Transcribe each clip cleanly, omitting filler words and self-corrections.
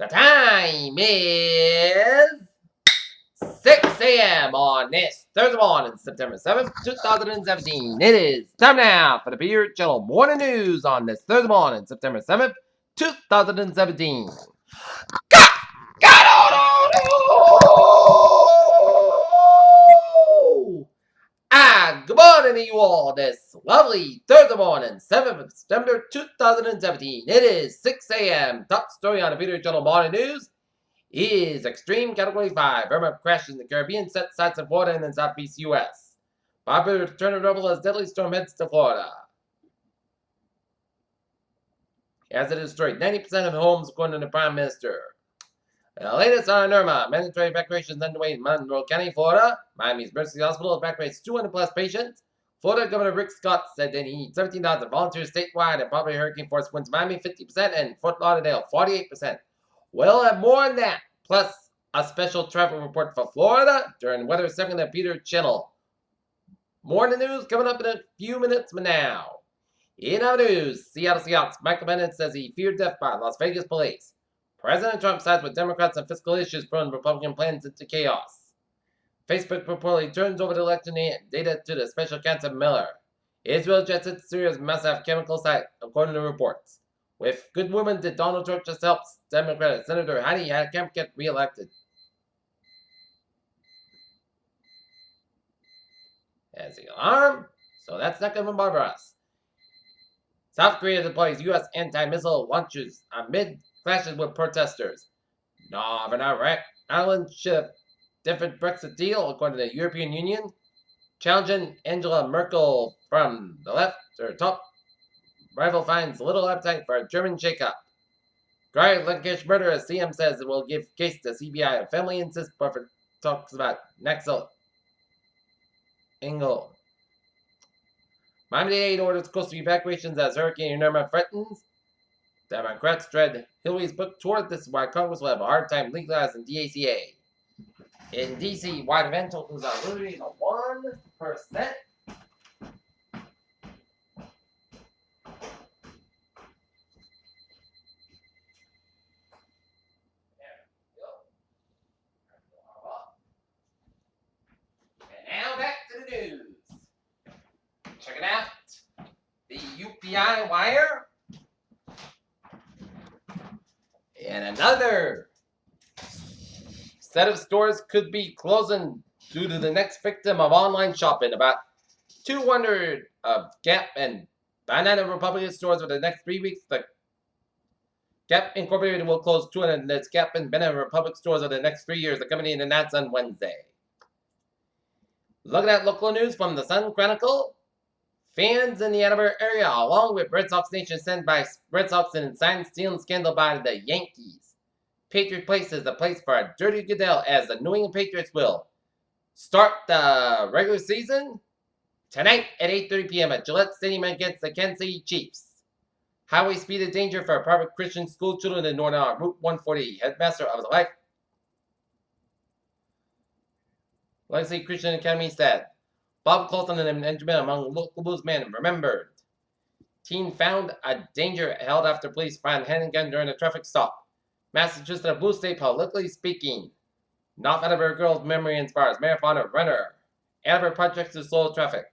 The time is 6 a.m. on this Thursday morning, September 7th, 2017. It is time now for the Beer Channel Morning News on this Thursday morning, September 7th, 2017. Good morning to you all this lovely Thursday morning, 7th of September 2017. It is 6 a.m. Top story on the Beer Channel Morning News is Extreme Category 5. Irma crashes in the Caribbean, set sights in Florida and in southeast U.S. Popular return of rubble as deadly storm heads to Florida. As it destroyed 90% of homes, according to the Prime Minister. The latest on Irma. Mandatory evacuations underway in Monroe County, Florida. Miami's Mercy Hospital evacuates 200 plus patients. Florida Governor Rick Scott said they need 17,000 volunteers statewide and probably hurricane force winds Miami 50% and Fort Lauderdale 48%. We'll have more on that, plus a special travel report for Florida during weather segment of Peter Channel. More in the news coming up in a few minutes from now. In our news, Seattle Seahawks, Michael Bennett says he feared death by Las Vegas police. President Trump sides with Democrats on fiscal issues, throwing Republican plans into chaos. Facebook reportedly turns over the election data to the special counsel Miller. Israel jets at Syria's massive chemical site, according to reports. With good women, did Donald Trump just help Democrat Senator Heidi Heitkamp get reelected? As the alarm, so that's not going to bother us. South Korea deploys U.S. anti-missile launchers amid clashes with protesters. Northern Ireland should different Brexit deal, according to the European Union. Challenging Angela Merkel from the left, her top rival finds little appetite for a German shakeup. Dry Lankish murder, as CM says it will give case to CBI. A family insists Buffett talks about Nexel. Engel. Miami-Dade orders coastal evacuations as Hurricane Irma threatens. Democrats dread Hillary's book tour. This is why Congress will have a hard time legalizing DACA. In D.C., wide event totals are literally the 1%. News. Check it out. The UPI wire. And another set of stores could be closing due to the next victim of online shopping. About 200 of Gap and Banana Republic stores over the next 3 weeks. The Gap Incorporated will close 200 of its Gap and Banana Republic stores over the next 3 years. The company announced on Wednesday. Looking at local news from the Sun Chronicle. Fans in the Ann Arbor area, along with Red Sox Nation, sent by Red Sox in sign stealing scandal by the Yankees. Patriot Place is the place for a dirty Goodell as the New England Patriots will start the regular season tonight at 8:30 p.m. at Gillette Stadium against the Kansas City Chiefs. Highway speed is danger for private Christian school children in Northern Route 140. Headmaster of the Life Legacy Christian Academy said. Bob Colton and Benjamin among local bluesmen remembered. Teen found a danger held after police found handgun during a traffic stop. Massachusetts, a blue state, politically speaking. Not out of her girl's memory inspires marathon runner. Out of her projects to slow traffic.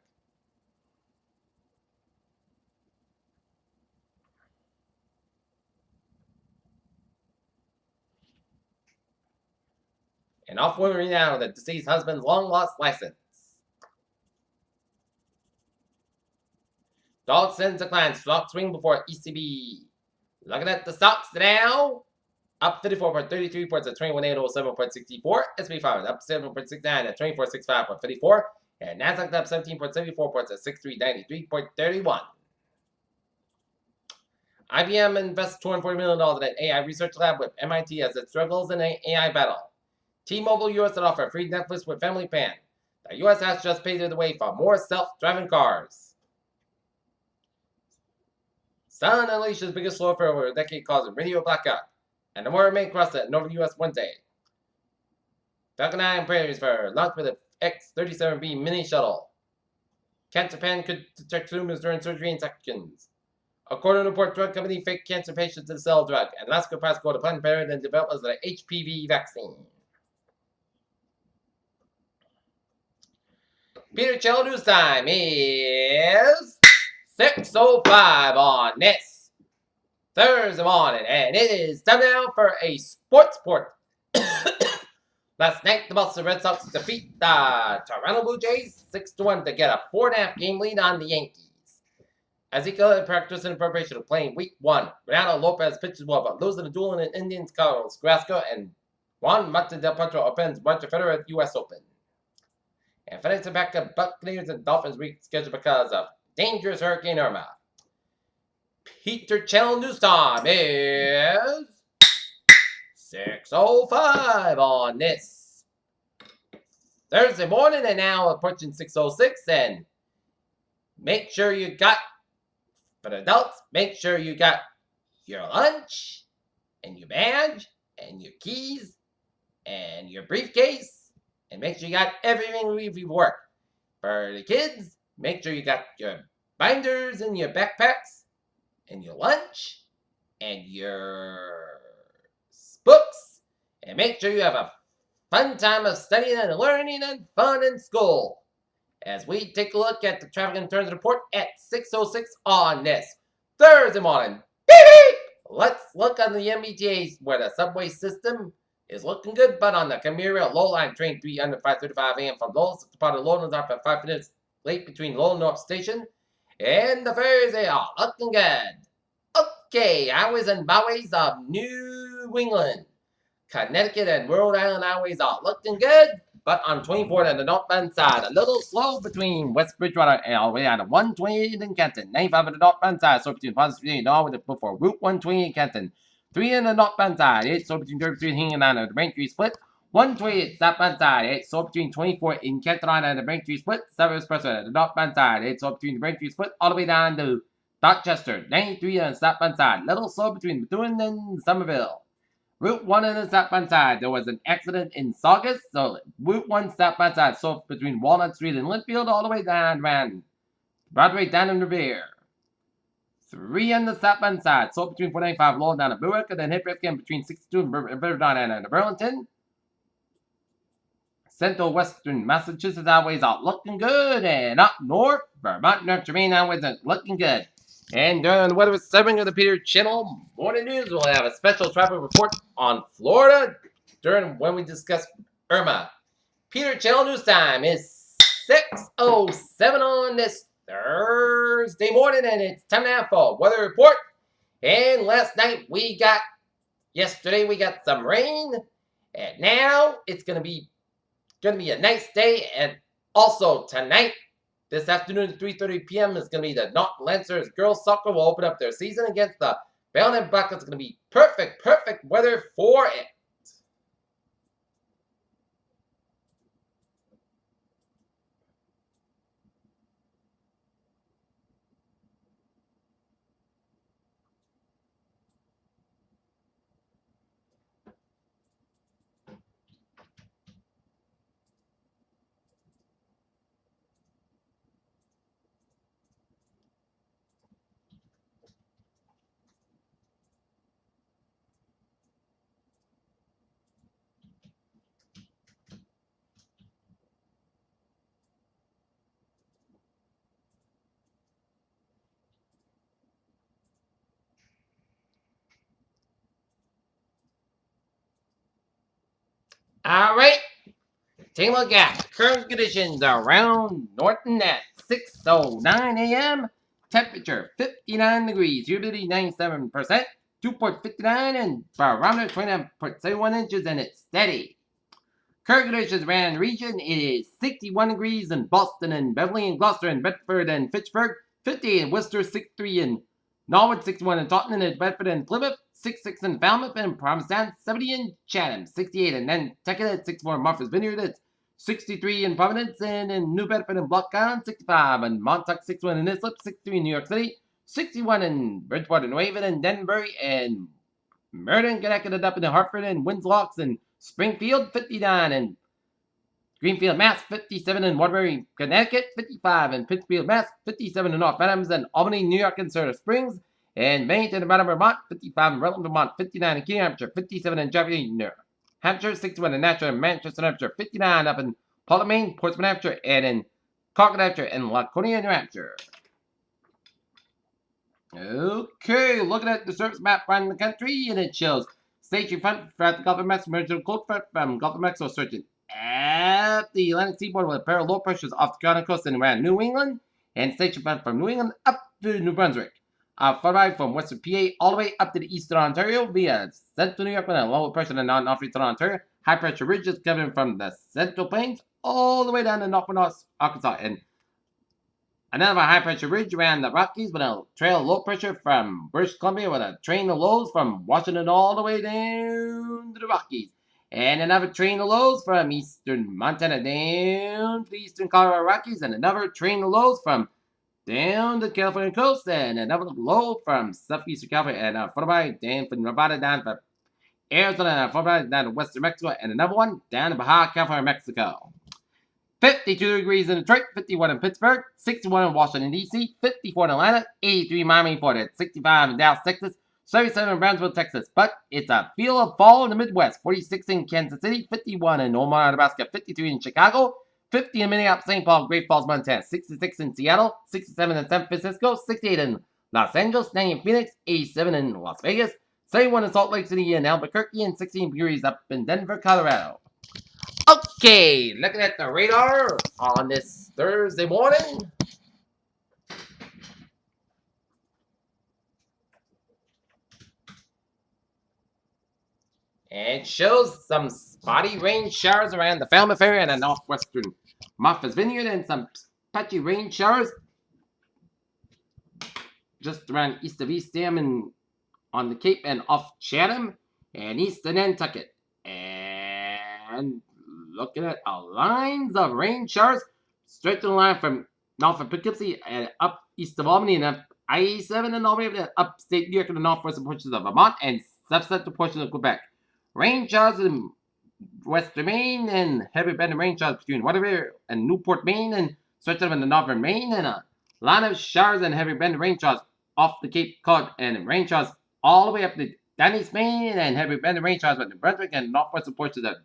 And off with renown, the deceased husband's long-lost license. Dog sends a client stock swing before ECB. Looking at the stocks now. Up 54.33 points at 21,807.64. SP 5 up 7.69 at 2465.54. And Nasdaq up 17.74 points at 6393.31. IBM invests $240 million in an AI research lab with MIT as it struggles in an AI battle. T-Mobile US to offer free Netflix with family plan. The US has just paved the way for more self-driving cars. Sun unleashes biggest slow for over a decade, causing radio blackout. And the more remain crossed at northern U.S. Wednesday. Falcon 9 prepares for launch with the X-37B mini shuttle. Cancer Japan could detect tumors during surgery in sections. According to a report, drug company faked cancer patients to sell drug, and Alaska Press go to Planned Parenthood and develop as an HPV vaccine. Peter Cello News time is 6:05 on this Thursday morning, and it is time now for a sports report. Last night, the Boston Red Sox defeat the Toronto Blue Jays 6-1 to get a 4.5 game lead on the Yankees. Ezekiel had practiced in preparation of playing Week 1. Renato Lopez pitches well, but losing a duel in Indians Carlos Carrasco, and Juan Mata del Potro opens Roger Federer at the U.S. Open. And FedEx are back to Buccaneers and Dolphins rescheduled because of dangerous Hurricane Irma. Peter Channel News time is 6:05 on this Thursday morning, and now approaching 6:06. And make sure you got, for the adults, make sure you got your lunch and your badge and your keys and your briefcase, and make sure you got everything we work. For the kids, make sure you got your binders and your backpacks and your lunch and your books, and make sure you have a fun time of studying and learning and fun in school. As we take a look at the traffic and turns report at 6:06 on this Thursday morning. Beep! Let's look on the MBTAs where the subway system is looking good, but on the Commuter Rail Low Line train 3 under 5:35 a.m. from Lowell to part of Lowell is up at 5 minutes late between Lowell North Station and the ferries. They are looking good. Okay, highways and byways of New England, Connecticut, and Rhode Island highways are looking good, but on 24 on the northbound side, a little slow between West Bridgewater and all the way out of 128 in Canton. 95 on the northbound side, so between Positive and all with before Route 128 in Canton. 3 on the northbound side, 8 so between 33 and Hingham on the Braintree split. 128 southbound side, 8 so between 24 in Canton and the Braintree split. 7 Expressway on the northbound side, 8 so between the Braintree split all the way down to Dorchester. 93 on the southbound side, little slow between Bethune and Somerville. Route 1 on the southbound side, there was an accident in Saugus, so Route 1 southbound side, so between Walnut Street and Linfield, all the way down around Broadway down in Revere. 3 on the southbound side, so between 495 Lowell down to Berwick, and then hit again between 62 and Riverdon and Burlington. Central Western Massachusetts highways are looking good, and up north, Vermont North Germain highways are looking good. And during the weather segment of the Peter Channel Morning News, we'll have a special traffic report on Florida during when we discuss Irma. Peter Channel News time is 6:07 on this Thursday morning, and it's time now for weather report. And yesterday we got some rain, and now it's gonna be a nice day. And also tonight, this afternoon at 3:30 p.m. is going to be the North Lancers girls soccer will open up their season against the Belleville Buckets. It's going to be perfect weather for it. All right. Take a look at current conditions around Norton at 6:09 a.m. Temperature 59 degrees, humidity 97%, dew point 59, and barometer 29.71 inches, and it's steady. Current conditions around the region, it is 61 degrees in Boston and Beverly and Gloucester and Bedford and Fitchburg, 50 in Worcester, 63 in Norwood, 61 in Taunton and Bedford and Plymouth, 66 in Falmouth and Provincetown, 70 in Chatham, 68 in Nantucket, 64 in Martha's Vineyard, it's 63 in Providence and in New Bedford and Block Island, 65 in Montauk, 61 in Islip, 63 in New York City, 61 in Bridgewater, New Haven and Denbury and Meriden, Connecticut, up in Hartford and Winslow and Springfield, 59 in Greenfield, Mass, 57 in Waterbury, Connecticut, 55 in Pittsfield, Mass, 57 in North Adams and Albany, New York and Silver Springs, And Maine to Nevada, Vermont, 55 in Rutland, Vermont, 59 in King Hampshire, 57 in Jersey, New Hampshire, 61 in Nashua, Manchester, New Hampshire, 59 up in Portland, Maine, Portsmouth, Hampshire, and in Concord, New Hampshire, and Laconia, New Hampshire. Okay, looking at the surface map around the country, and it shows station front throughout the Gulf of Mexico, emerging cold front from Gulf of Mexico, searching at the Atlantic seaboard with parallel low pressures off the Carolina coast and around New England, and station front from New England up to New Brunswick. Followed from western PA all the way up to the eastern Ontario via central New York with a lower pressure than northeastern Ontario. High pressure ridges coming from the central plains all the way down to northwest Arkansas, and another high pressure ridge around the Rockies with a trail of low pressure from British Columbia with a train of lows from Washington all the way down to the Rockies. And another train of lows from eastern Montana down to the eastern Colorado Rockies. And another train of lows from down the California coast. And another low from southeastern California. And followed by down from Nevada down to Arizona. And followed by down to western Mexico. And another one down to Baja California, Mexico. 52 degrees in Detroit, 51 in Pittsburgh, 61 in Washington, D.C., 54 in Atlanta, 83 in Miami, Florida, 65 in Dallas, Texas, 77 in Brownsville, Texas. But it's a feel of fall in the Midwest. 46 in Kansas City, 51 in Omaha, Nebraska, 53 in Chicago, 50 in Minneapolis, St. Paul, Great Falls, Montana, 66 in Seattle, 67 in San Francisco, 68 in Los Angeles, 90 in Phoenix, 87 in Las Vegas, 71 in Salt Lake City and Albuquerque, and 16 degrees up in Denver, Colorado. Okay, looking at the radar on this Thursday morning. And it shows some spotty rain showers around the Falmouth area and the northwestern Martha's Vineyard, and some patchy rain showers just around east of East Dam and on the Cape and off Chatham and east of Nantucket. And looking at lines of rain showers straight to the line from north of Poughkeepsie and up east of Albany and up I-87 and all the way to upstate New York and the northwestern portions of Vermont and substantial portions of Quebec. Rain showers in western Maine and heavy band of rain showers between Waterbury and Newport, Maine, and stretching up in the northern Maine, and a line of showers and heavy band of rain showers off the Cape Cod, and rain showers all the way up to Dennis, Maine, and heavy band of rain showers with New Brunswick and northwestern portions of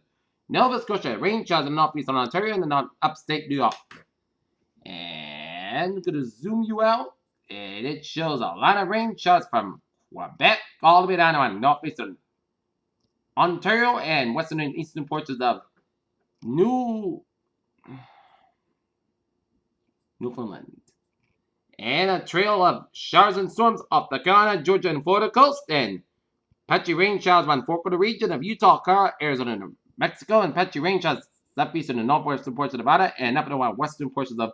Nova Scotia, rain showers in northeastern Ontario and the upstate New York. And I'm going to zoom you out, and it shows a lot of rain showers from Quebec all the way down to northeastern Ontario and western and eastern portions of Newfoundland. And a trail of showers and storms off the Carolina, Georgia, and Florida coast, and patchy rain showers on Fort Worth region of Utah, Colorado, Arizona, and Mexico, and patchy rain showers southeastern and northwestern portions of Nevada, and up in the western portions of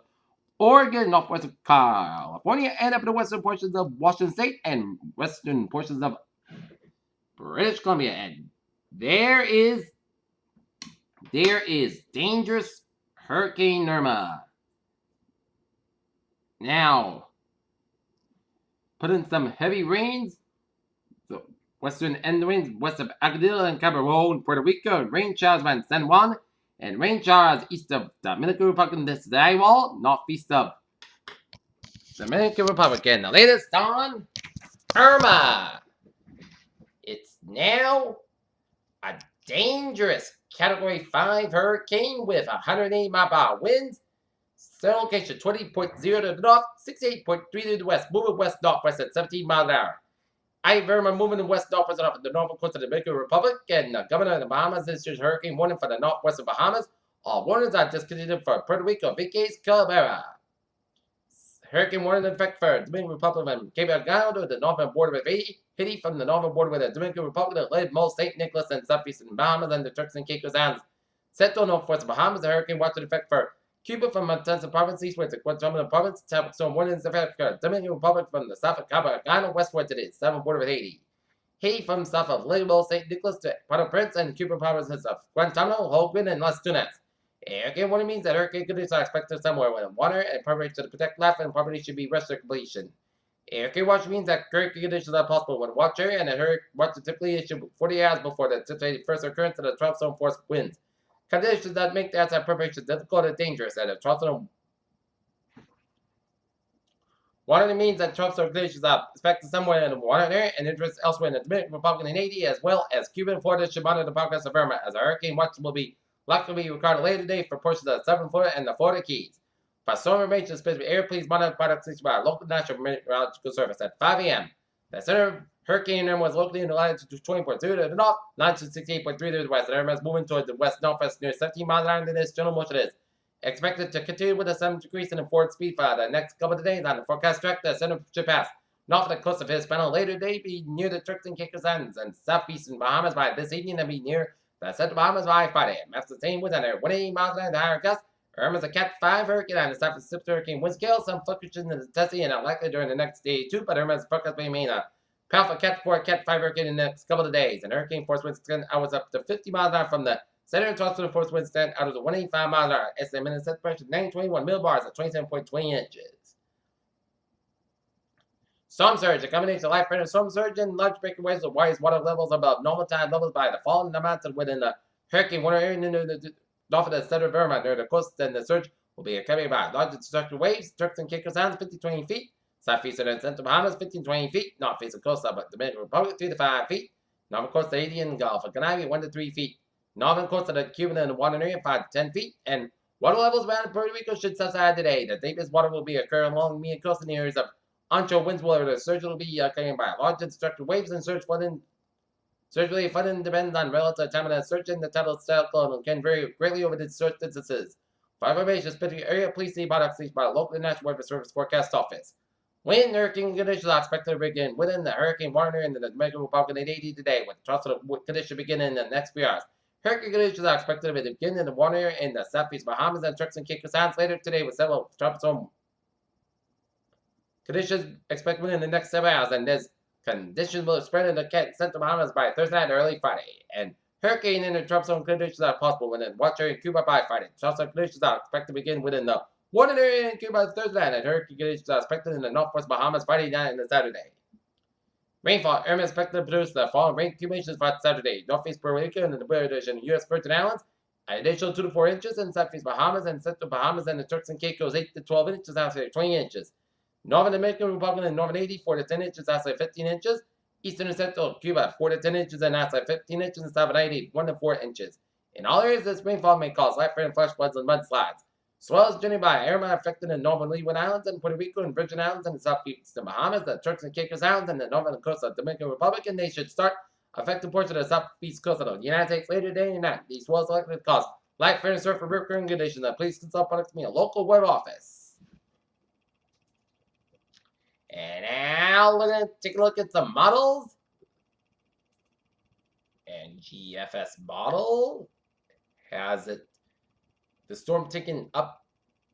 Oregon, northwestern California, and up in the western portions of Washington State, and western portions of British Columbia. And there is dangerous Hurricane Irma. Now, put in some heavy rains. The western end winds west of Aguadilla and Cabo in Puerto Rico, and rain showers around San Juan, and rain showers east of Dominican Republic and the Sky Wall, northeast of Dominican Republic. And the latest on Irma. It's now a dangerous Category 5 hurricane with 180 mile per hour winds. Center location 20.0 to the north, 68.3 to the west, moving west-northwest at 17 miles an hour. Irma moving in west-northwest off the northern coast of the Dominican Republic, and the governor of the Bahamas issues hurricane warning for the northwestern Bahamas. All warnings are discontinued for Puerto Rico, Vieques, Calavera. Hurricane warning in effect for the Dominican Republic and Cape Delgado to the northern border with Haiti from the northern border with the Dominican Republic to Lesbos, St. Nicholas, and southeastern Bahamas and the Turks and Caicos Islands. Central northwestern Bahamas, the hurricane watch in effect for Cuba from Montana province eastward to Guatemala province. Tropical storm warnings in effect for Dominican Republic from the south of Cabo Delgado westward to the southern border with Haiti. Haiti from south of Lesbos, St. Nicholas to Port-au-Prince and Cuban provinces of Guantanamo, Holguin, and Las Tunas. Hurricane warning means that hurricane conditions are expected somewhere with water and preparation to protect life and property should be rushed to completion. Hurricane watch means that hurricane conditions are possible when watch area and a hurricane watch is typically issued 40 hours before the first occurrence of the tropical storm force winds. Conditions that make the outside preparation difficult and dangerous, and the tropical One of the means that Trump's organizations are expected somewhere in the water area and interest elsewhere in the Dominican Republic and Haiti, as well as Cuba and Florida, should monitor the progress of Irma, as a hurricane watch will be likely to be recorded later today for portions of southern Florida and the Florida Keys. For storm information, specific area, please monitor products issued by our local National Meteorological Service at 5 a.m. The center of Hurricane Irma was located in the latitude 20.2 to the north, longitude 68.3 to the west, and Irma is moving towards the west-northwest near 17 miles an hour in this general motion is expected to continue with a 7 degrees in the forward speed for the next couple of days. On the forecast track, the center should pass north of the coast of Hispaniola later today, be near the Turks and Caicos Islands and southeastern Bahamas by this evening, and be near the Central Bahamas by Friday. After the same winds under 180 miles an hour, the higher gust. Irma is a Cat 5 hurricane on the south Pacific hurricane wind scale. Some fluctuations in the intensity and unlikely during the next day too, but Irma is forecast to remain a powerful Cat 4, Cat 5 hurricane in the next couple of days. And hurricane force winds extend hours up to 50 miles an hour from the center and towards the force winds extend out of the 185 miles an hour. Estimated minute set pressure 921 millibars at 27.20 inches. Storm surge. A combination of life-threatening storm surge and large breaking waves with wise water levels above normal tide levels by the fall in the mountain within the hurricane water area near the off of the center of Irma near the coast, and the surge will be accompanied by large destructive waves. Turks and Caicos Islands 50-20 feet. Southeastern and Central Bahamas 15-20 feet. North-facing coast of the Dominican Republic 3 to 5 feet. Northern coast of the Indian Gulf of Canaria 1 to 3 feet. Northern coast of the Cuban and the water area 5 to 10 feet. And water levels around Puerto Rico should subside today. The deepest water will be occurring along the median coast in the areas of onshore winds where the surge will be accompanied by large destructive waves and surge flooding. Surgery flooding depends on relative time of the surge, and the tidal cyclone can vary greatly over the surge distances. For information, specific area, please see products released by the local National Weather Service Forecast Office. Wind hurricane conditions are expected to begin within the hurricane warning area in the Dominican Republic in Haiti today, with tropical conditions beginning in the next few hours. Hurricane conditions are expected to begin in the warning area in the southeast Bahamas and Turks and Caicos Islands later today, with several tropical conditions expected within the next 7 hours, and there's conditions will spread in the Central Bahamas by Thursday night or early Friday, and hurricane and tropical conditions are possible within watch area in Cuba by Friday. Tropical conditions are expected to begin within the warning area in Cuba Thursday night, and hurricane conditions are expected in the northwest Bahamas Friday night and Saturday. Rainfall. Irma is expected to produce the following rain accumulations for Saturday. Northeast Puerto Rico and the British and U.S. Virgin Islands, an additional 2 to 4 inches, and southeast Bahamas and Central Bahamas and the Turks and Caicos 8 to 12 inches, outside 20 inches. Northern Dominican Republic and Northern Haiti 4 to 10 inches, outside 15 inches. Eastern and Central Cuba 4 to 10 inches and outside 15 inches, and southern Haiti 1 to 4 inches. In all areas, this rainfall may cause life-threatening flash floods and mudslides. Swells generally by Irma affected the northern Leeward Islands and Puerto Rico and Virgin Islands and the southeastern Bahamas, the Turks and Caicos Islands, and the northern coast of the Dominican Republic, and they should start affecting portions of the southeast coast of the United States later today and night. These swells are likely to cause life-threatening surf and recurring conditions. Please consult products from your local weather office. And now we're going to take a look at some models. And GFS model has the storm taking up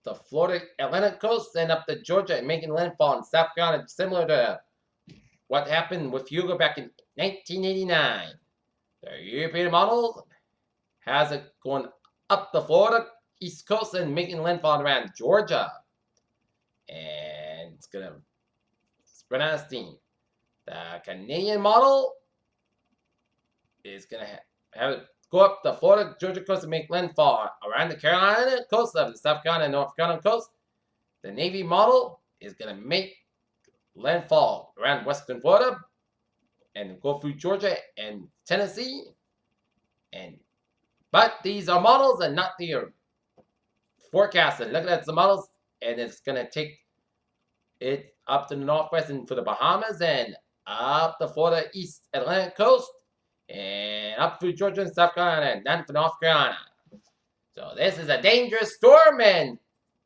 the Florida Atlantic coast and up to Georgia and making landfall in South Carolina, similar to what happened with Hugo back in 1989. The European model has it going up the Florida east coast and making landfall around Georgia. And it's going to spread out steam. The Canadian model is going to have it go up the Florida, Georgia coast and make landfall around the Carolina coast of the South Carolina and North Carolina coast. The Navy model is going to make landfall around western Florida and go through Georgia and Tennessee. But these are models and not the forecast. And looking at the models, and it's going to take it up to the northwest and for the Bahamas and up the Florida East Atlantic coast and up through Georgia and South Carolina and down to North Carolina. So this is a dangerous storm, and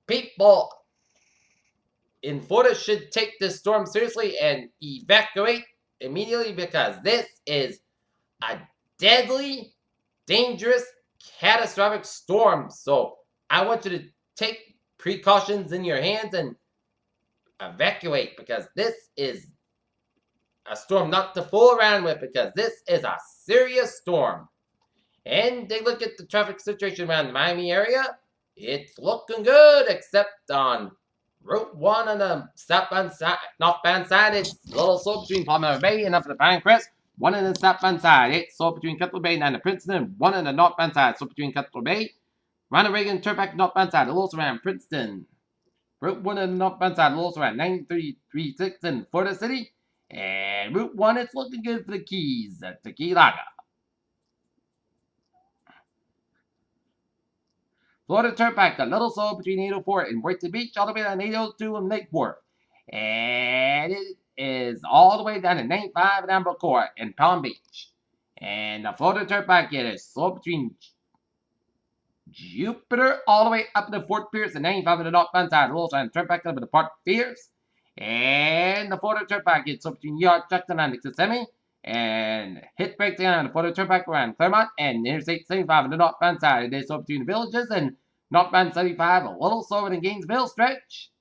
people in Florida should take this storm seriously and evacuate immediately, because this is a deadly, dangerous, catastrophic storm. So I want you to take precautions in your hands and evacuate, because this is a storm not to fool around with, because this is a serious storm. And they look at the traffic situation around the Miami area. It's looking good, except on Route 1 on the northbound side. It's a little slow between Palmetto Bay and up to the Pinecrest. 1 on the southbound side. It's slow between Cutler Bay and the Princeton. 1 on the northbound side. So between Cutler Bay. Ronald Reagan Turnpike northbound side. A little around Princeton. Route 1 in the northbound side, lows around 9336 in Florida City. And Route 1, it's looking good for the Keys at Tequilaga. Florida Turnpike, a little slow between 804 and Boynton Beach, all the way down 802 in Lake Wharf. And it is all the way down to 95 in Ambercora in Palm Beach. And the Florida Turnpike, it is slow between Jupiter all the way up to Fort Pierce and 95 in the northbound side. Rolls on Turnpike up to Port Pierce. And the Florida Turnpike, it's up between York, Jackson, and Kissimmee. And hit breaks down on the Florida Turnpike around Claremont and Interstate 75 on the northbound side. It is up between the villages and northbound 75, a little slower than Gainesville stretch.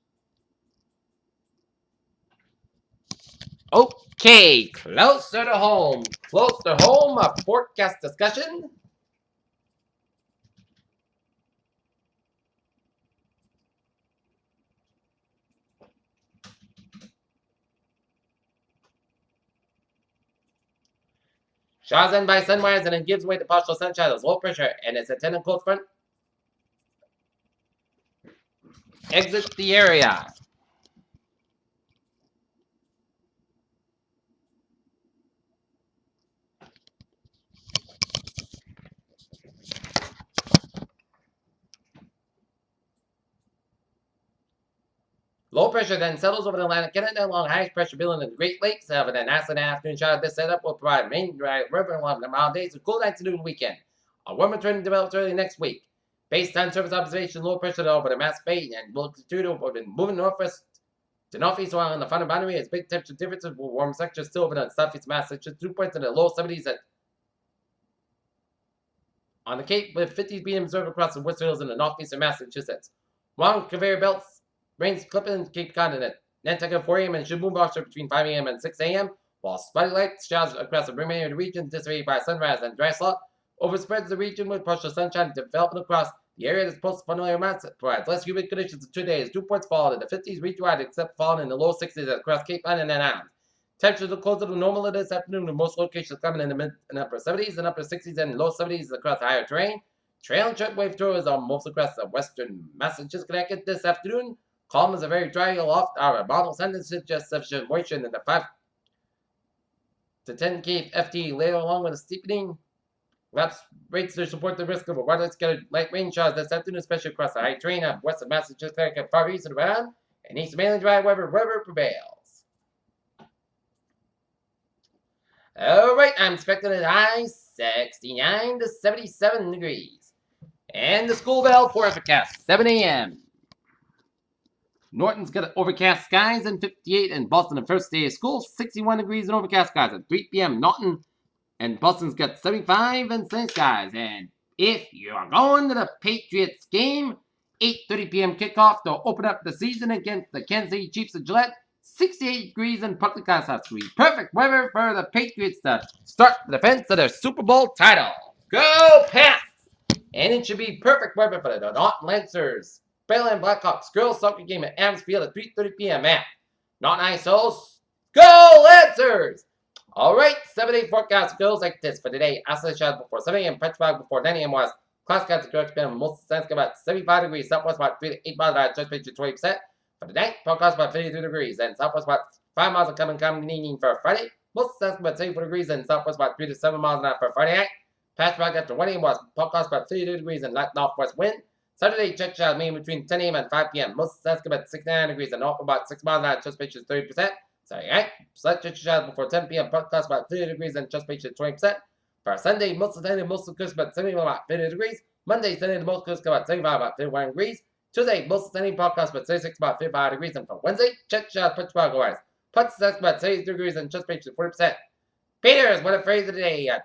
Okay, closer to home. Close to home, a forecast discussion. Shaws in by sunrise and then gives way to partial sunshine. There's low pressure and it's a 10 and cold front. Exit the area. Low pressure then settles over the Atlantic Canada along highest pressure building in the Great Lakes. Having an acid afternoon shower. This setup will provide rain, dry river and 11 mild days with cool nights and noon weekend. A warmer trend develops early next week. Based on surface observation, low pressure over the Mass Bay and altitude over the moving northwest to northeast while on the final boundary is big temperature differences with warm sectors still over the southeast Massachusetts. 2 points in the low 70s on the Cape with 50s being observed across the Western Hills in the northeastern Massachusetts. Long conveyor belts. Rains clipping Cape Continent. Nantucket at 4 a.m. and should move offshore between 5 a.m. and 6 a.m. While spotty lights showers across the remainder of the region dissipated by sunrise and dry slot overspreads the region with partial sunshine developing across the area that's post fundamentally amounts provides less humid conditions in 2 days. 2 points fall in the 50s region-wide except falling in the low 60s across Cape Island and Islands. Temperatures are closer to normal this afternoon with most locations coming in the mid and upper 70s and upper 60s and low 70s across higher terrain. Trail and shortwave tours are most across the western Massachusetts Connecticut this afternoon. Calm is a very dry aloft. Our model sentence suggests sufficient moisture in the 5 to 10 kV FT later along with a steepening. Lapse rates to support the risk of a widely scattered light rain showers this afternoon, especially across the high terrain of west of Massachusetts, Connecticut, far east and around, and east of mainland dry weather prevails. Alright, I'm expecting a high 69 to 77 degrees. And the school bell forecast, 7 a.m. Norton's got overcast skies and 58 in Boston the first day of school, 61 degrees and overcast skies at 3 p.m. Norton and Boston's got 75 and sunny skies. And if you're going to the Patriots game, 8:30 p.m. kickoff to open up the season against the Kansas City Chiefs of Gillette, 68 degrees and partly cloudy skies. Perfect weather for the Patriots to start the defense of their Super Bowl title. Go Pats! And it should be perfect weather for the Norton Lancers. Bellland Blackhawks girls soccer game at Adams Field at 3:30 p.m. at Norton ISOs. Go Lancers! Alright, 7-day forecast goes like this for today. Asset shots before 7 a.m. Pittsburgh before 9 a.m. West. Class skies direct band most sense about 75 degrees. Southwest about 3 to 8 miles an hour, just pitch to 20%. For the night, forecast about 52 degrees. And southwest about 5 miles of coming evening for Friday. Most sense about 74 degrees. And southwest about 3 to 7 miles an hour for Friday night. Pittsburgh after 1 a.m. West. Forecast about 32 degrees and northwest wind. Saturday, check shot mainly between 10 a.m. and 5 p.m. Most sense about 69 degrees and north about 6 miles an hour, just pitch is 30%. Sorry, right? Slight check shot before 10 p.m. Forecast about 30 degrees and just pitch is 20%. For Sunday, most of the time, most of the coast about 71 about 50 degrees. Monday, Sunday, the most coast about 75 about 51 degrees. Tuesday, most of the sunny forecast about 36 about 55 degrees. And for Wednesday, check shot Pittsburgh wise. Putts that's about 32 degrees and just pitch is 40%. Peters, what a phrase of the day. A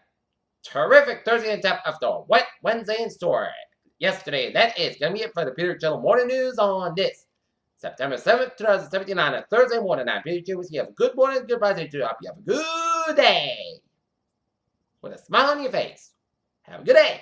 terrific Thursday and tap after a wet Wednesday in store yesterday. That is going to be it for the Peter Channel Morning News on this September 7th, 2017 on a Thursday morning. I'm Peter J. You have a good morning, good Friday to hope you have a good day with a smile on your face. Have a good day.